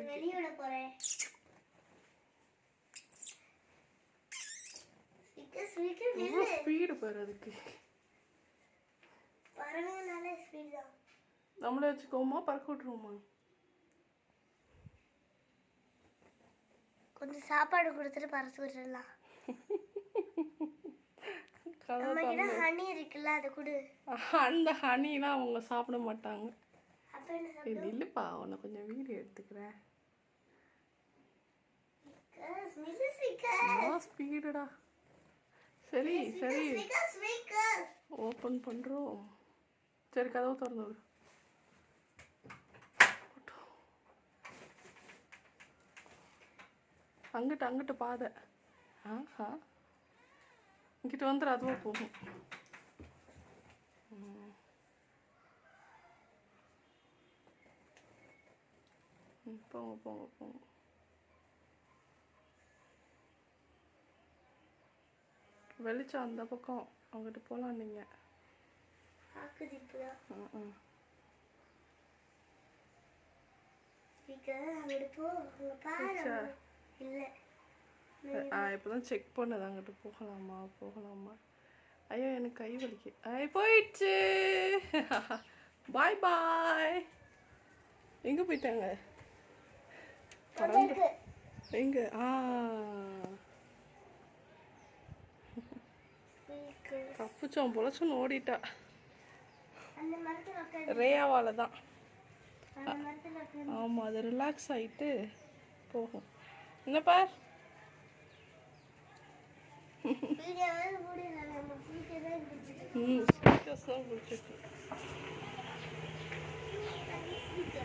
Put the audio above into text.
வெளியிட போறேன். ஸ்பீடு பாரு அதுக்கு. பறவைனால ஸ்பீடு தான். நம்மளே வச்சுக்கோமா பறக்க விட்டுருவோமா? கொஞ்சம் சாப்பாடு கொடுத்துட்டு பறக்க விட்டுடலாம். ஹனி இருக்குல்ல அது கொடு. அந்த ஹனிலாம் அவங்க சாப்பிட மாட்டாங்க. இல்லப்பா உன்னை கொஞ்சம் வீடியோ எடுத்துக்கிறேன். ஸ்பீடுடா. சரி சரி ஓப்பன் பண்ணுறோம். சரி கதவு திறந்து விடு. அங்கிட்டு அங்கிட்டு பாதை. ஆஹா இங்கிட்டு வந்துடு அதுவும் போகும். போங்க போங்க போங்க. வெளிச்சம் அந்த பக்கம் அங்கிட்டு போகலாம் நீங்கள். இப்போதான் செக் பண்ணது அங்கிட்டு போகலாமா போகலாமா. ஐயோ எனக்கு கை வலிக்கு. போயிடுச்சு. பாய் பாய். எங்கே போயிட்டாங்க? எங்க? தப்புச்சோம் பொழைச்சோன்னு ஓடிட்டா. ரேயாவால தான். ஆமாம் அது ரிலாக்ஸ் ஆகிட்டு போகும். என்ன பார் ஸ்பீக்கர்ஸ் தான் பிடிச்சிருக்கு.